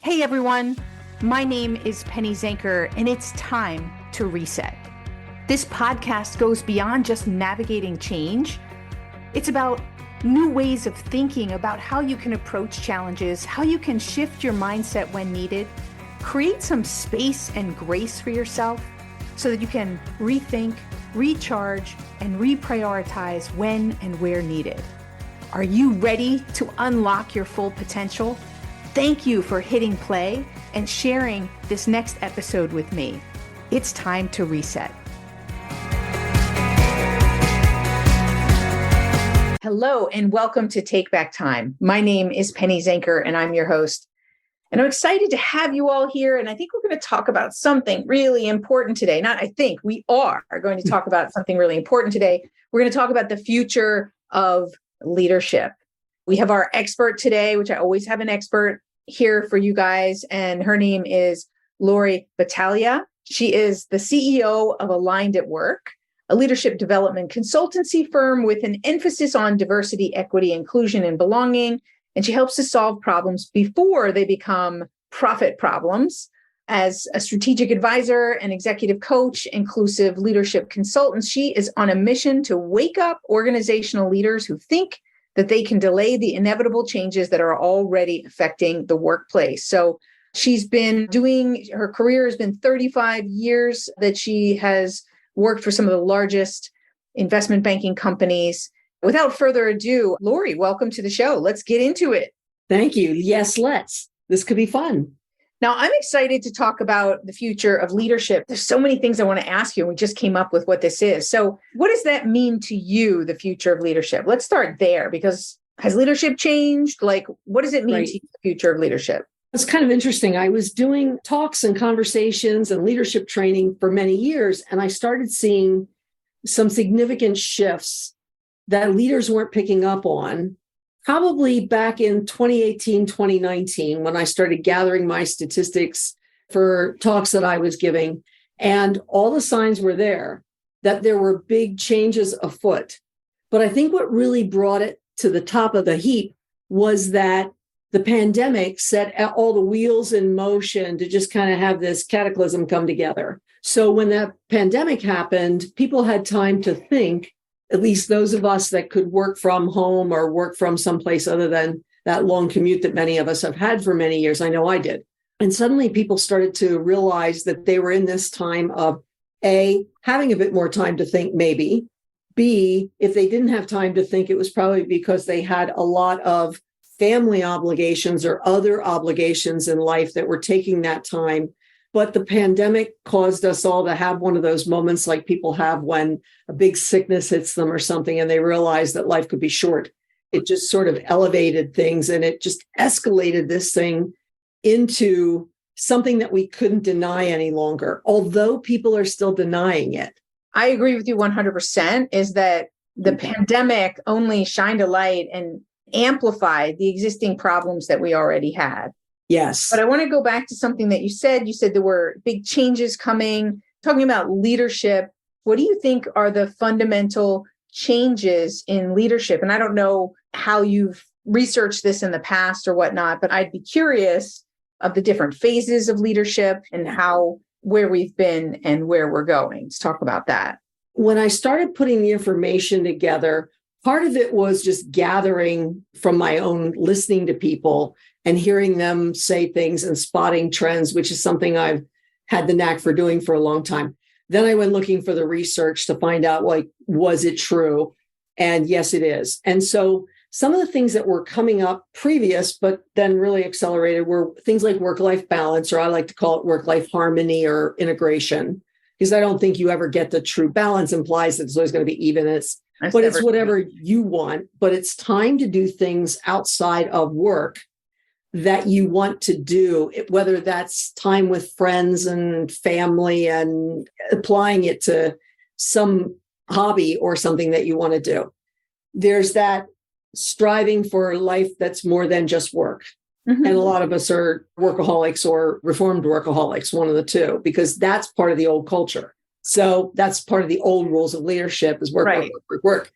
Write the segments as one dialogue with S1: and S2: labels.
S1: Hey everyone, my name is Penny Zanker, and it's time to reset. This podcast goes beyond just navigating change. It's about new ways of thinking about how you can approach challenges, how you can shift your mindset when needed, create some space and grace for yourself so that you can rethink, recharge, and reprioritize when and where needed. Are you ready to unlock your full potential? Thank you for hitting play and sharing this next episode with me. It's time to reset. Hello, and welcome to Take Back Time. My name is Penny Zanker, and I'm your host. And I'm excited to have you all here. And I think we're going to talk about something really important today. We are going to talk about something really important today. We're going to talk about the future of leadership. We have our expert today, which I always have an expert here for you guys. And her name is Laurie Battaglia. She is the CEO of Aligned at Work, a leadership development consultancy firm with an emphasis on diversity, equity, inclusion, and belonging. And she helps to solve problems before they become profit problems. As a strategic advisor and executive coach, inclusive leadership consultant, she is on a mission to wake up organizational leaders who think that they can delay the inevitable changes that are already affecting the workplace. So she's been her career has been 35 years that she has worked for some of the largest investment banking companies. Without further ado, Laurie, welcome to the show. Let's get into it.
S2: Thank you. Yes, let's. This could be fun.
S1: Now, I'm excited to talk about the future of leadership. There's so many things I want to ask you, and we just came up with what this is. So what does that mean to you, the future of leadership? Let's start there, because has leadership changed? What does it mean to you, the future of leadership?
S2: It's kind of interesting. I was doing talks and conversations and leadership training for many years, and I started seeing some significant shifts that leaders weren't picking up on. Probably back in 2018, 2019, when I started gathering my statistics for talks that I was giving, and all the signs were there that there were big changes afoot. But I think what really brought it to the top of the heap was that the pandemic set all the wheels in motion to just kind of have this cataclysm come together. So when that pandemic happened, people had time to think. At least those of us that could work from home or work from someplace other than that long commute that many of us have had for many years. I know I did. And suddenly people started to realize that they were in this time of A, having a bit more time to think, maybe. B, if they didn't have time to think, it was probably because they had a lot of family obligations or other obligations in life that were taking that time. But the pandemic caused us all to have one of those moments like people have when a big sickness hits them or something, and they realize that life could be short. It just sort of elevated things, and it just escalated this thing into something that we couldn't deny any longer, although people are still denying it.
S1: I agree with you 100%, is that the pandemic only shined a light and amplified the existing problems that we already had.
S2: Yes.
S1: But I want to go back to something that you said. You said there were big changes coming, talking about leadership. What do you think are the fundamental changes in leadership? And I don't know how you've researched this in the past or whatnot, but I'd be curious of the different phases of leadership and where we've been and where we're going. Let's talk about that.
S2: When I started putting the information together, part of it was just gathering from my own listening to people and hearing them say things and spotting trends, which is something I've had the knack for doing for a long time. Then I went looking for the research to find out, was it true? And yes, it is. And so some of the things that were coming up previous, but then really accelerated, were things like work-life balance, or I like to call it work-life harmony or integration, because I don't think you ever get the true balance. Implies that it's always going to be even. It's whatever you want, but it's time to do things outside of work that you want to do, whether that's time with friends and family and applying it to some hobby or something that you want to do. There's that striving for a life that's more than just work. Mm-hmm. And a lot of us are workaholics or reformed workaholics, one of the two, because that's part of the old culture. So that's part of the old rules of leadership is work, right. work.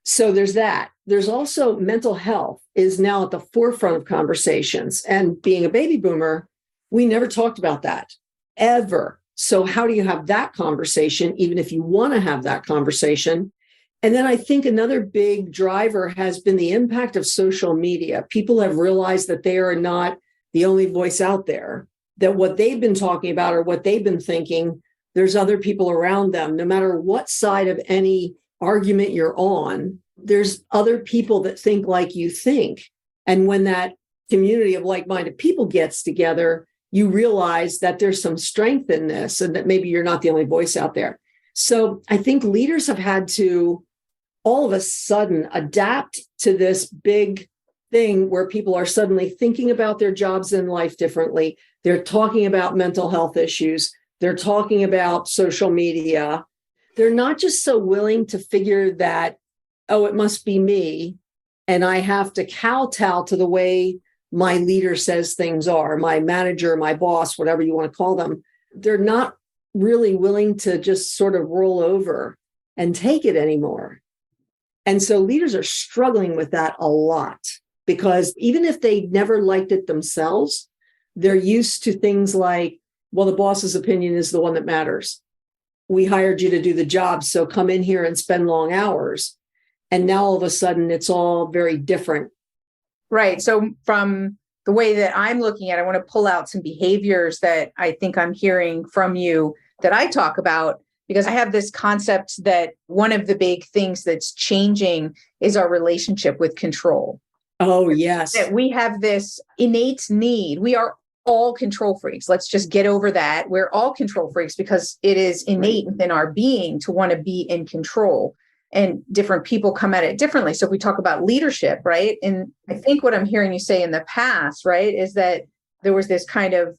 S2: So there's that. There's also mental health is now at the forefront of conversations. And being a baby boomer, we never talked about that ever. So how do you have that conversation, even if you want to have that conversation? And then I think another big driver has been the impact of social media. People have realized that they are not the only voice out there, that what they've been talking about or what they've been thinking, there's other people around them. No matter what side of any argument you're on, there's other people that think like you think. And when that community of like-minded people gets together, you realize that there's some strength in this and that maybe you're not the only voice out there. So I think leaders have had to all of a sudden adapt to this big thing where people are suddenly thinking about their jobs in life differently. They're talking about mental health issues. They're talking about social media. They're not just so willing to figure that, oh, it must be me, and I have to kowtow to the way my leader says things are, my manager, my boss, whatever you want to call them. They're not really willing to just sort of roll over and take it anymore. And so leaders are struggling with that a lot because even if they never liked it themselves, they're used to things like, well, the boss's opinion is the one that matters. We hired you to do the job, so come in here and spend long hours. And now all of a sudden it's all very different.
S1: Right. So from the way that I'm looking at it, I want to pull out some behaviors that I think I'm hearing from you that I talk about, because I have this concept that one of the big things that's changing is our relationship with control.
S2: Oh, yes.
S1: That we have this innate need. We are all control freaks. Let's just get over that. We're all control freaks because it is innate within our being to want to be in control. And different people come at it differently. So if we talk about leadership, right? And I think what I'm hearing you say in the past, right, is that there was this kind of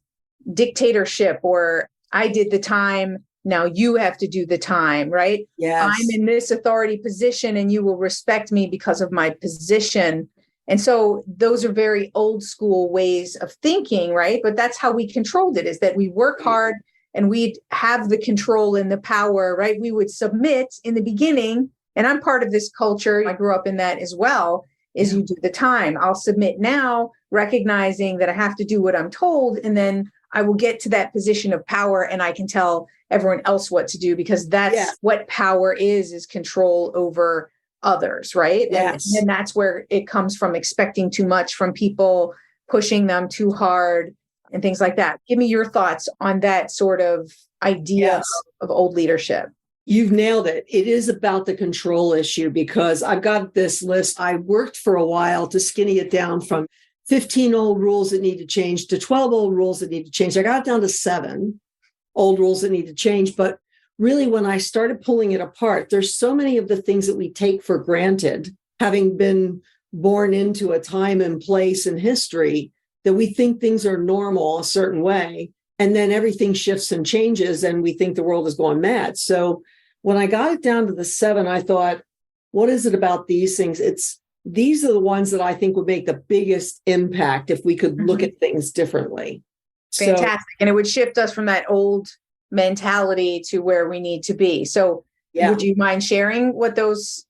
S1: dictatorship, or I did the time, now you have to do the time, right?
S2: Yes.
S1: I'm in this authority position and you will respect me because of my position. And so those are very old school ways of thinking, right? But that's how we controlled it, is that we work hard and we'd have the control and the power, right? We would submit in the beginning. And I'm part of this culture. I grew up in that as well, is you do the time. I'll submit now, recognizing that I have to do what I'm told. And then I will get to that position of power and I can tell everyone else what to do, because that's what power is control over others, right?
S2: Yes.
S1: And that's where it comes from, expecting too much from people, pushing them too hard and things like that. Give me your thoughts on that sort of idea of old leadership.
S2: You've nailed it. It is about the control issue, because I've got this list. I worked for a while to skinny it down from 15 old rules that need to change to 12 old rules that need to change. I got it down to 7 old rules that need to change. But really, when I started pulling it apart, there's so many of the things that we take for granted, having been born into a time and place in history, that we think things are normal a certain way. And then everything shifts and changes and we think the world is going mad. So when I got it down to the 7, I thought, what is it about these things? These are the ones that I think would make the biggest impact if we could look at things differently.
S1: Fantastic. And it would shift us from that old mentality to where we need to be. So would you mind sharing what those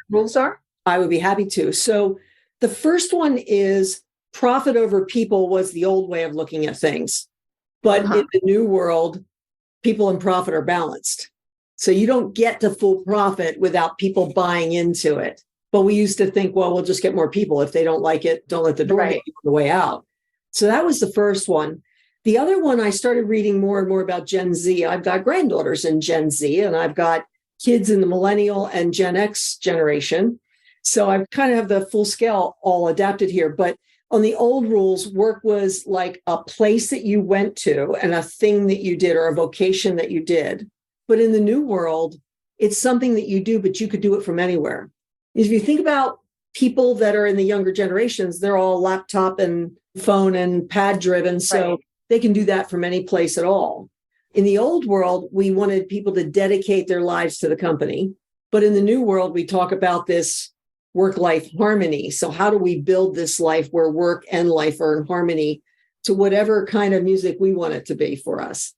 S1: rules are?
S2: I would be happy to. So the first one is profit over people was the old way of looking at things. But in the new world, people and profit are balanced. So you don't get to full profit without people buying into it. But we used to think, well, we'll just get more people. If they don't like it, don't let the door hit you on the way out. So that was the first one. The other one, I started reading more and more about Gen Z. I've got granddaughters in Gen Z, and I've got kids in the millennial and Gen X generation. So I kind of have the full scale all adapted here. But on the old rules, work was like a place that you went to and a thing that you did, or a vocation that you did. But in the new world, it's something that you do, but you could do it from anywhere. If you think about people that are in the younger generations, they're all laptop and phone and pad driven. So they can do that from any place at all. In the old world, we wanted people to dedicate their lives to the company. But in the new world, we talk about this work-life harmony. So how do we build this life where work and life are in harmony to whatever kind of music we want it to be for us?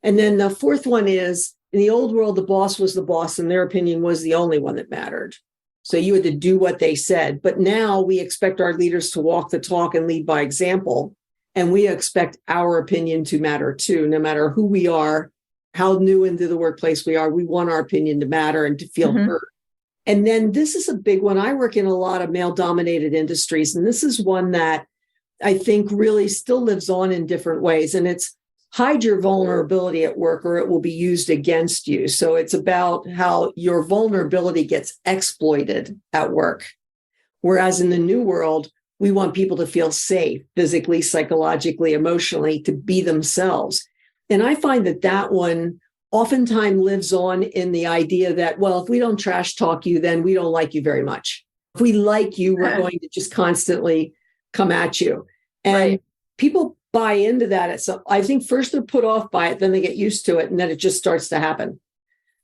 S2: And then the fourth one is, in the old world, the boss was the boss and their opinion was the only one that mattered. So you had to do what they said. But now we expect our leaders to walk the talk and lead by example. And we expect our opinion to matter too, no matter who we are, how new into the workplace we are. We want our opinion to matter and to feel heard. And then this is a big one. I work in a lot of male-dominated industries, and this is one that I think really still lives on in different ways. And it's hide your vulnerability at work or it will be used against you. So it's about how your vulnerability gets exploited at work. Whereas in the new world, we want people to feel safe physically, psychologically, emotionally, to be themselves. And I find that one oftentimes lives on in the idea that, well, if we don't trash talk you, then we don't like you very much. If we like you, we're going to just constantly come at you. And people buy into that. I think first they're put off by it, then they get used to it, and then it just starts to happen.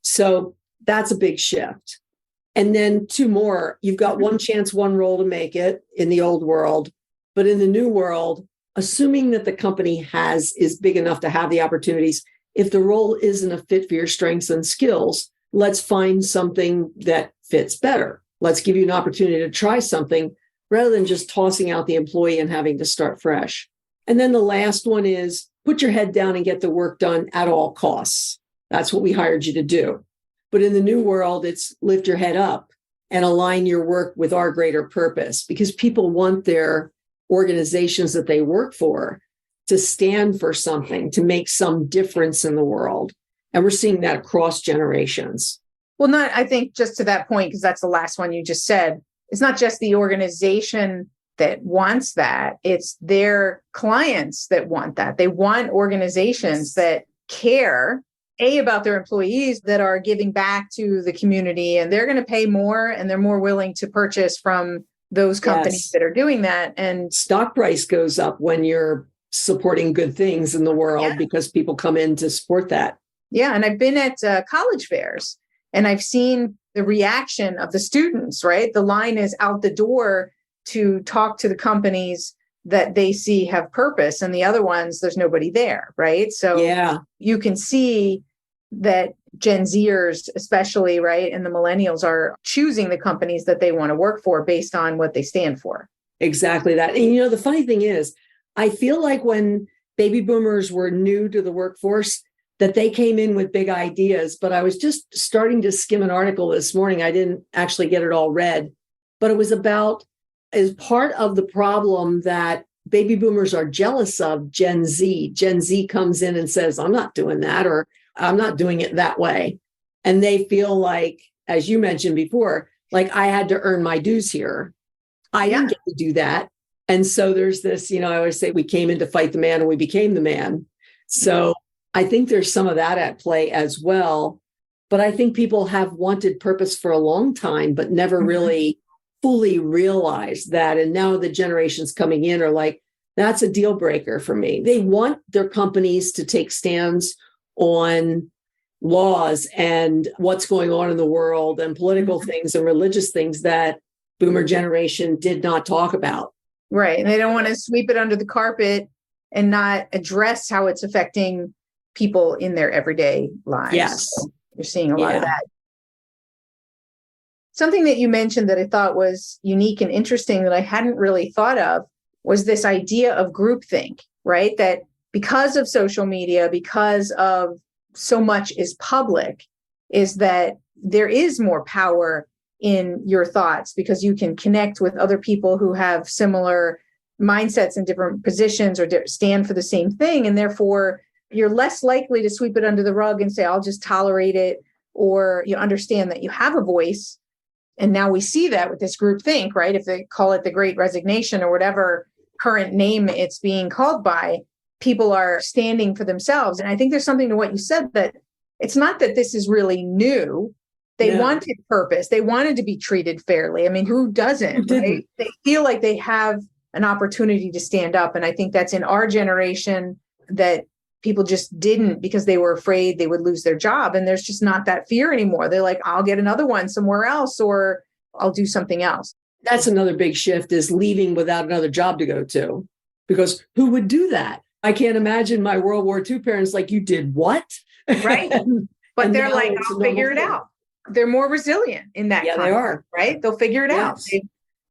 S2: So that's a big shift. And then two more, you've got one chance, one role to make it in the old world. But in the new world, assuming that the company is big enough to have the opportunities, if the role isn't a fit for your strengths and skills, let's find something that fits better. Let's give you an opportunity to try something rather than just tossing out the employee and having to start fresh. And then the last one is put your head down and get the work done at all costs. That's what we hired you to do. But in the new world, it's lift your head up and align your work with our greater purpose, because people want their organizations that they work for to stand for something, to make some difference in the world. And we're seeing that across generations.
S1: Well, I think just to that point, because that's the last one you just said, it's not just the organization that wants that, it's their clients that want that. They want organizations that care, about their employees, that are giving back to the community, and they're going to pay more and they're more willing to purchase from those companies that are doing that. And
S2: stock price goes up when you're supporting good things in the world because people come in to support that.
S1: Yeah. And I've been at college fairs and I've seen the reaction of the students, right? The line is out the door to talk to the companies that they see have purpose, and the other ones, there's nobody there, right? So you can see that Gen Zers, especially, right, and the millennials are choosing the companies that they want to work for based on what they stand for.
S2: Exactly that. And the funny thing is, I feel like when baby boomers were new to the workforce, that they came in with big ideas. But I was just starting to skim an article this morning. I didn't actually get it all read, but it was about, as part of the problem that baby boomers are jealous of Gen Z. Gen Z comes in and says, I'm not doing that, or I'm not doing it that way. And they feel like, as you mentioned before, like I had to earn my dues here. I didn't get to do that. And so there's this, I always say we came in to fight the man and we became the man. So I think there's some of that at play as well. But I think people have wanted purpose for a long time, but never really fully realized that. And now the generations coming in are like, that's a deal breaker for me. They want their companies to take stands on laws and what's going on in the world and political things and religious things that boomer generation did not talk about.
S1: Right. And they don't want to sweep it under the carpet and not address how it's affecting people in their everyday lives.
S2: Yes.
S1: So you're seeing a lot of that. Something that you mentioned that I thought was unique and interesting that I hadn't really thought of was this idea of groupthink, right? That because of social media, because of so much is public, is that there is more power in your thoughts because you can connect with other people who have similar mindsets in different positions or stand for the same thing. And therefore, you're less likely to sweep it under the rug and say, I'll just tolerate it, or you understand that you have a voice. And now we see that with this group think, right? If they call it the Great Resignation or whatever current name it's being called by, people are standing for themselves. And I think there's something to what you said, that it's not that this is really new. They wanted purpose. They wanted to be treated fairly. I mean, who doesn't, right? They feel like they have an opportunity to stand up. And I think that's in our generation that people just didn't, because they were afraid they would lose their job. And there's just not that fear anymore. They're like, I'll get another one somewhere else, or I'll do something else.
S2: That's another big shift, is leaving without another job to go to, because who would do that? I can't imagine my World War II parents like, you did what?
S1: Right. But they're like, I'll figure it out. they're more resilient in that
S2: Yeah, they
S1: context,
S2: are.
S1: right? They'll figure it out.
S2: Yes.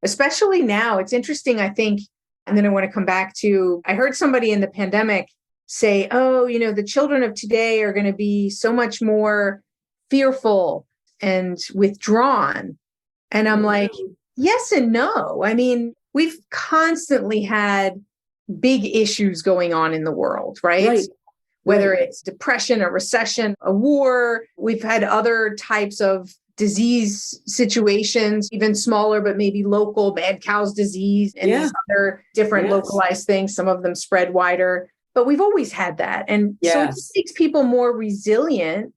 S1: Especially now, it's interesting, I think, and then I want to come back to, I heard somebody in the pandemic say, oh, the children of today are going to be so much more fearful and withdrawn. And I'm like, yes and no. I mean, we've constantly had big issues going on in the world, right?
S2: Right.
S1: Whether it's depression, a recession, a war, we've had other types of disease situations, even smaller, but maybe local, mad cow's disease and these other different localized things. Some of them spread wider, but we've always had that. And so it just makes people more resilient.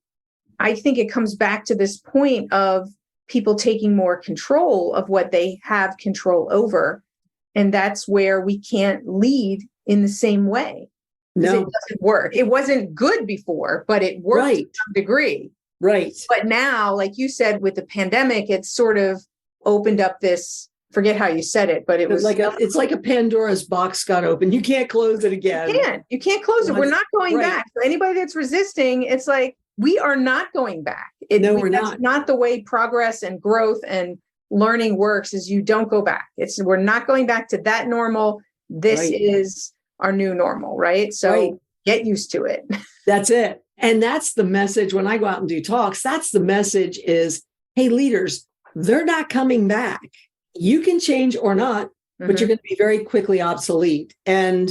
S1: I think it comes back to this point of people taking more control of what they have control over. And that's where we can't lead in the same way. No, it doesn't work. It wasn't good before, but it worked to some degree.
S2: Right.
S1: But now, like you said, with the pandemic, it's sort of opened up this, forget how you said it, but
S2: it's like a Pandora's box got open. You can't close it again.
S1: You can't close it. We're not going back. So anybody that's resisting, it's like, we are not going back.
S2: We're
S1: that's not the way progress and growth and learning works, is you don't go back. We're not going back to that normal. This is our new normal, right? So get used to it.
S2: That's it. And that's the message when I go out and do talks. That's the message is, hey, leaders, they're not coming back. You can change or not, but you're going to be very quickly obsolete. And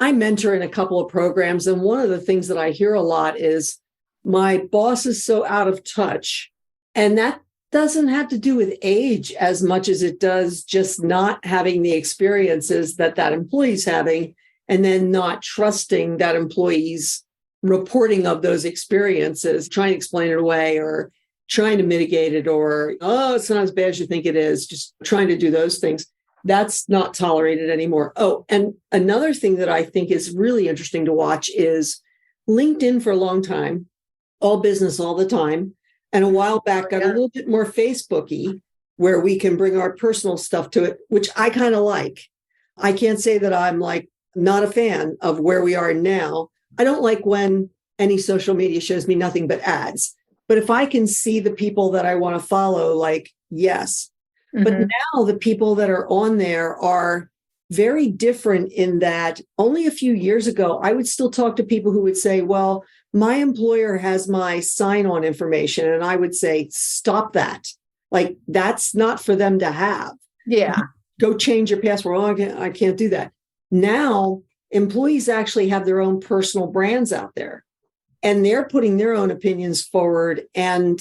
S2: I mentor in a couple of programs. And one of the things that I hear a lot is, my boss is so out of touch. And that doesn't have to do with age as much as it does just not having the experiences that employee's having, and then not trusting that employee's reporting of those experiences, trying to explain it away or trying to mitigate it, or, oh, it's not as bad as you think it is, just trying to do those things. That's not tolerated anymore. Oh, and another thing that I think is really interesting to watch is LinkedIn for a long time, all business all the time. And a while back got a little bit more Facebooky, where we can bring our personal stuff to it, which I kind of like. I can't say that I'm not a fan of where we are now. I don't like when any social media shows me nothing but ads. But if I can see the people that I want to follow, yes. But now the people that are on there are very different in that only a few years ago, I would still talk to people who would say, well, my employer has my sign-on information. And I would say, stop that. That's not for them to have.
S1: Yeah.
S2: Go change your password. Oh, I can't do that. Now, employees actually have their own personal brands out there, and they're putting their own opinions forward. And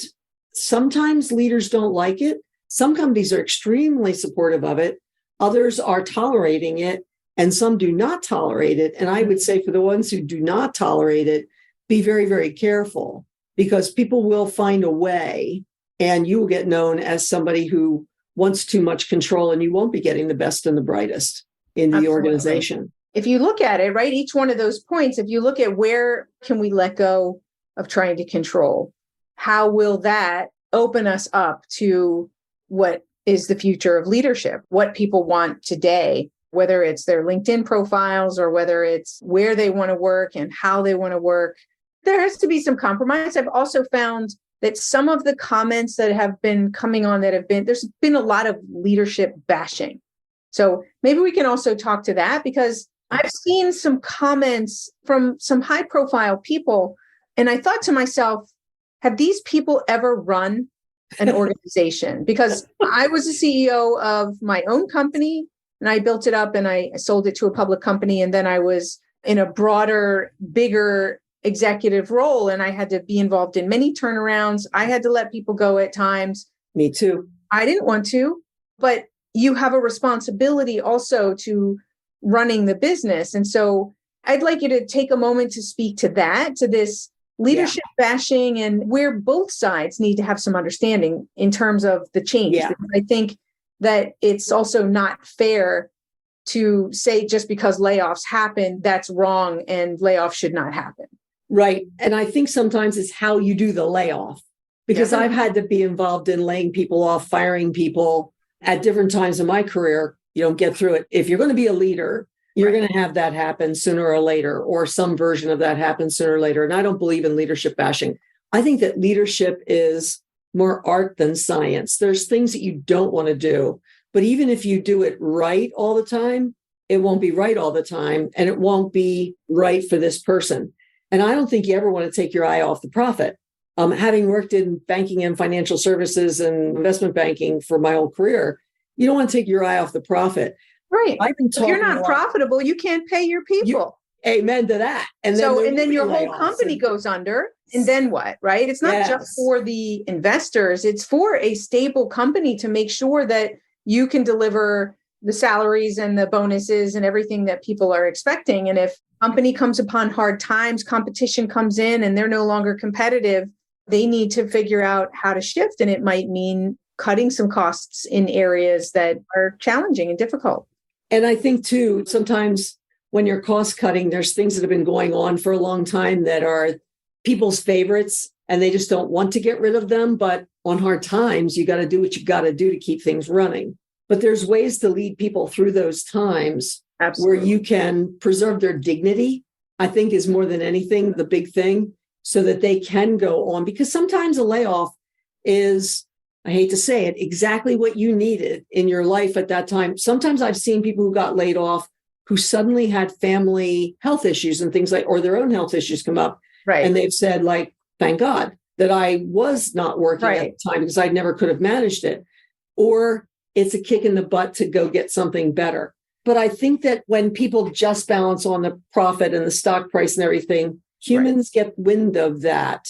S2: sometimes leaders don't like it. Some companies are extremely supportive of it. Others are tolerating it, and some do not tolerate it. And I would say for the ones who do not tolerate it, be very, very careful, because people will find a way, and you will get known as somebody who wants too much control, and you won't be getting the best and the brightest in the organization.
S1: If you look at it, right, each one of those points, if you look at where can we let go of trying to control, how will that open us up to what is the future of leadership, what people want today, whether it's their LinkedIn profiles or whether it's where they want to work and how they want to work. There has to be some compromise. I've also found that some of the comments that have been coming on there's been a lot of leadership bashing. So maybe we can also talk to that, because I've seen some comments from some high profile people. And I thought to myself, have these people ever run an organization? Because I was a CEO of my own company, and I built it up and I sold it to a public company. And then I was in a broader, bigger executive role, and I had to be involved in many turnarounds. I had to let people go at times.
S2: Me too.
S1: I didn't want to, but you have a responsibility also to running the business. And so I'd like you to take a moment to speak to that, to this leadership bashing, and where both sides need to have some understanding in terms of the change.
S2: Yeah.
S1: I think that it's also not fair to say just because layoffs happen, that's wrong and layoffs should not happen.
S2: Right. And I think sometimes it's how you do the layoff, because I've had to be involved in laying people off, firing people at different times in my career. You don't get through it. If you're going to be a leader, you're going to have that happen sooner or later, or some version of that happen sooner or later. And I don't believe in leadership bashing. I think that leadership is more art than science. There's things that you don't want to do. But even if you do it right all the time, it won't be right all the time. And it won't be right for this person. And I don't think you ever want to take your eye off the profit. Having worked in banking and financial services and investment banking for my whole career, you don't want to take your eye off the profit.
S1: Right.
S2: I've been
S1: if you're not profitable, you can't pay your people.
S2: Amen to that.
S1: And then your whole company goes under. And then what, right? It's not just for the investors. It's for a stable company to make sure that you can deliver the salaries and the bonuses and everything that people are expecting. And if company comes upon hard times, competition comes in and they're no longer competitive, they need to figure out how to shift. And it might mean cutting some costs in areas that are challenging and difficult.
S2: And I think too, sometimes when you're cost cutting, there's things that have been going on for a long time that are people's favorites and they just don't want to get rid of them. But on hard times, you got to do what you got to do to keep things running. But there's ways to lead people through those times where you can preserve their dignity, I think is more than anything the big thing, so that they can go on. Because sometimes a layoff is, I hate to say it, exactly what you needed in your life at that time. Sometimes I've seen people who got laid off who suddenly had family health issues and things like, or their own health issues come up.
S1: Right.
S2: And they've said, like, thank God that I was not working at the time because I never could have managed it. Or it's a kick in the butt to go get something better. But I think that when people just balance on the profit and the stock price and everything, humans get wind of that.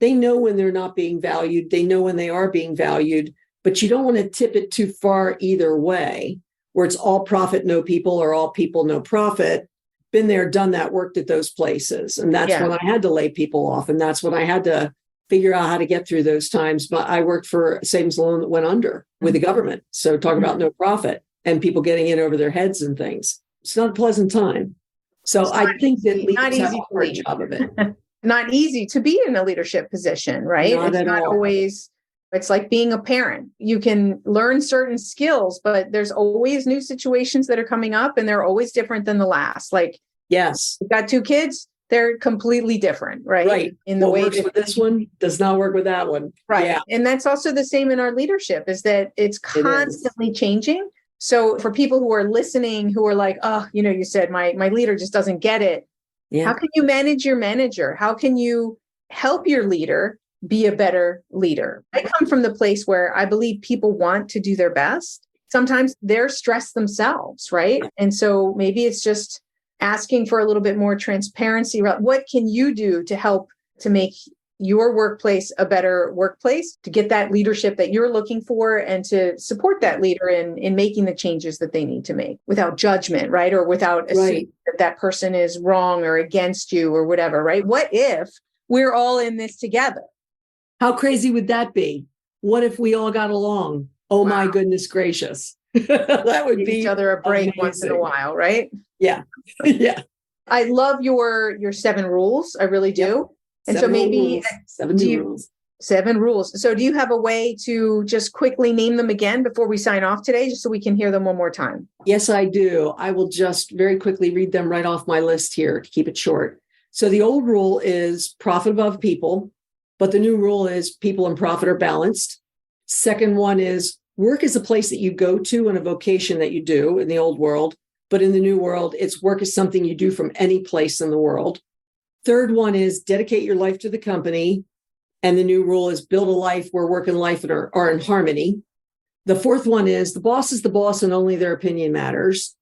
S2: They know when they're not being valued. They know when they are being valued, but you don't want to tip it too far either way, where it's all profit, no people, or all people, no profit. Been there, done that, worked at those places. And that's when I had to lay people off. And that's when I had to figure out how to get through those times. But I worked for a savings loan that went under with the government. So talk about no profit and people getting in over their heads and things. It's not a pleasant time. So I think that leaders have a hard job of it.
S1: Not easy to be in a leadership position, right? It's not always, it's like being a parent. You can learn certain skills, but there's always new situations that are coming up and they're always different than the last. Like,
S2: yes,
S1: you've got two kids, they're completely different, right?
S2: Right.
S1: In the way
S2: that this one does not work with that one.
S1: Right.
S2: Yeah.
S1: And that's also the same in our leadership, is that it's constantly changing. So for people who are listening, who are like, oh, you said my leader just doesn't get it. Yeah. How can you manage your manager? How can you help your leader be a better leader? I come from the place where I believe people want to do their best. Sometimes they're stressed themselves, right? And so maybe it's just asking for a little bit more transparency. What can you do to help to make your workplace a better workplace, to get that leadership that you're looking for and to support that leader in making the changes that they need to make without judgment, right? Or without assuming that person is wrong or against you or whatever, right? What if we're all in this together?
S2: How crazy would that be? What if we all got along? Oh, my goodness gracious. That would be
S1: each other a break
S2: amazing.
S1: Once in a while, right?
S2: Yeah. Yeah.
S1: I love your 7 rules. I really do. Yep. And so maybe
S2: 7 rules.
S1: 7 rules. So do you have a way to just quickly name them again before we sign off today, just so we can hear them one more time?
S2: Yes, I do. I will just very quickly read them right off my list here to keep it short. So the old rule is profit above people, but the new rule is people and profit are balanced. Second one is work is a place that you go to and a vocation that you do in the old world. But in the new world, it's work is something you do from any place in the world. Third one is dedicate your life to the company. And the new rule is build a life where work and life are in harmony. The fourth one is the boss is the boss and only their opinion matters.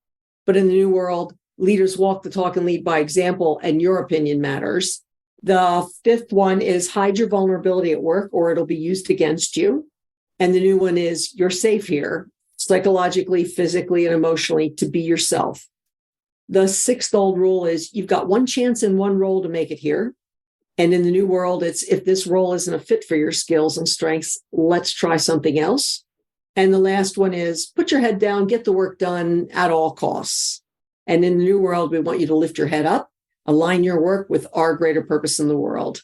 S2: But in the new world, leaders walk the talk and lead by example, and your opinion matters. The fifth one is hide your vulnerability at work or it'll be used against you. And the new one is you're safe here, psychologically, physically, and emotionally, to be yourself. The sixth old rule is you've got one chance in one role to make it here. And in the new world, it's if this role isn't a fit for your skills and strengths, let's try something else. And the last one is put your head down, get the work done at all costs. And in the new world, we want you to lift your head up, align your work with our greater purpose in the world.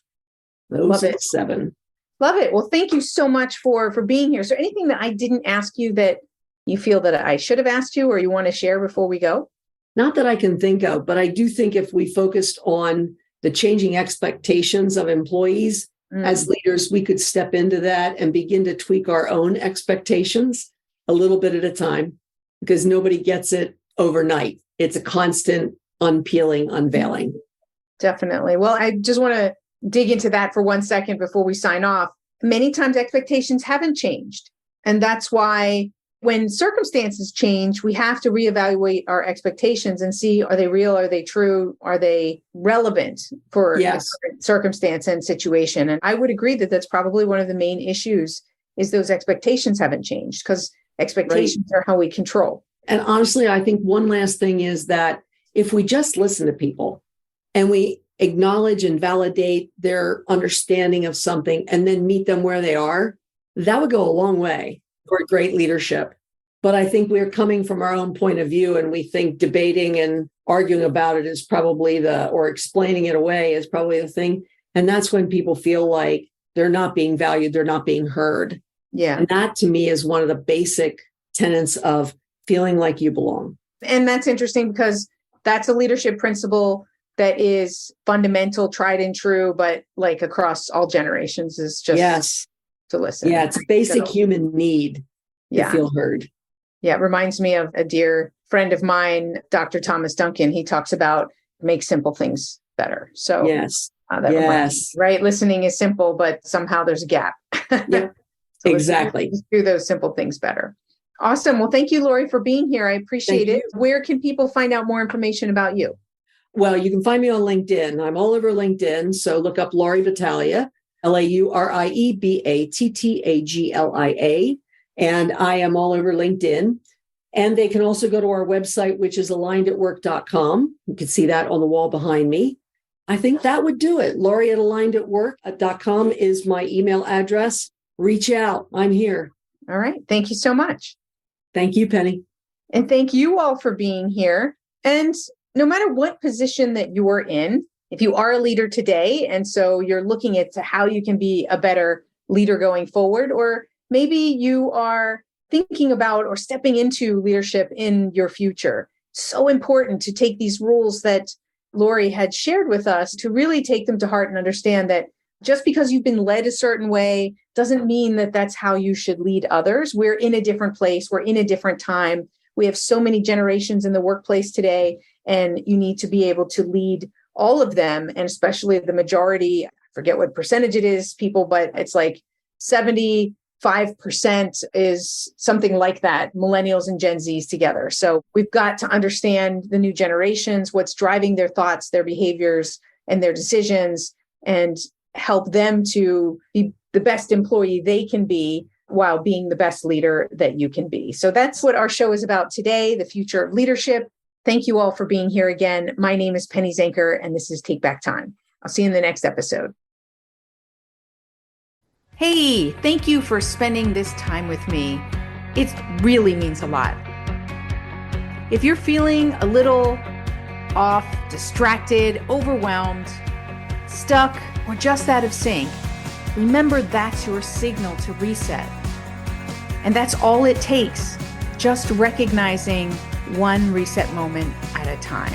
S2: Those are 7.
S1: Love it. Well, thank you so much for being here. Is there anything that I didn't ask you that you feel that I should have asked you or you want to share before we go?
S2: Not that I can think of, but I do think if we focused on the changing expectations of employees, as leaders, we could step into that and begin to tweak our own expectations a little bit at a time, because nobody gets it overnight. It's a constant unpeeling, unveiling.
S1: Definitely. Well, I just want to dig into that for 1 second before we sign off. Many times expectations haven't changed. And that's why when circumstances change, we have to reevaluate our expectations and see, are they real? Are they true? Are they relevant for the current circumstance and situation? And I would agree that that's probably one of the main issues, is those expectations haven't changed, because expectations are how we control.
S2: And honestly, I think one last thing is that if we just listen to people and we acknowledge and validate their understanding of something and then meet them where they are, that would go a long way for great leadership. But I think we're coming from our own point of view, and we think debating and arguing about it is probably or explaining it away is probably the thing. And that's when people feel like they're not being valued, they're not being heard.
S1: Yeah.
S2: And that to me is one of the basic tenets of feeling like you belong.
S1: And that's interesting, because that's a leadership principle that is fundamental, tried and true, but like across all generations, is just to listen.
S2: Yeah, it's a basic human need to feel heard.
S1: Yeah, it reminds me of a dear friend of mine, Dr. Thomas Duncan. He talks about make simple things better. So right? Listening is simple, but somehow there's a gap.
S2: Yeah, so exactly.
S1: Do those simple things better. Awesome. Well, thank you, Laurie, for being here. I appreciate it. Where can people find out more information about you?
S2: Well, you can find me on LinkedIn. I'm all over LinkedIn. So look up Laurie Battaglia, LaurieBattaglia. And I am all over LinkedIn. And they can also go to our website, which is alignedatwork.com. You can see that on the wall behind me. I think that would do it. Laurie@alignedatwork.com is my email address. Reach out. I'm here.
S1: All right. Thank you so much.
S2: Thank you, Penny.
S1: And thank you all for being here. And no matter what position that you're in, if you are a leader today, and so you're looking at how you can be a better leader going forward, or maybe you are thinking about or stepping into leadership in your future, so important to take these rules that Laurie had shared with us, to really take them to heart and understand that just because you've been led a certain way doesn't mean that that's how you should lead others. We're in a different place. We're in a different time. We have so many generations in the workplace today, and you need to be able to lead all of them, and especially the majority. I forget what percentage it is, people, but it's like 75% is something like that, millennials and Gen Zs together. So we've got to understand the new generations, what's driving their thoughts, their behaviors, and their decisions, and help them to be the best employee they can be while being the best leader that you can be. So that's what our show is about today, the future of leadership. Thank you all for being here again. My name is Penny Zanker, and this is Take Back Time. I'll see you in the next episode. Hey, thank you for spending this time with me. It really means a lot. If you're feeling a little off, distracted, overwhelmed, stuck, or just out of sync, remember that's your signal to reset. And that's all it takes, just recognizing one reset moment at a time.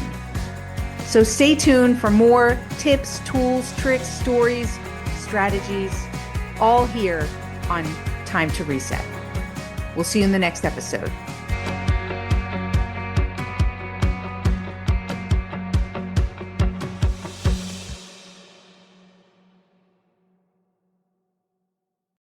S1: So stay tuned for more tips, tools, tricks, stories, strategies, all here on Time to Reset. We'll see you in the next episode.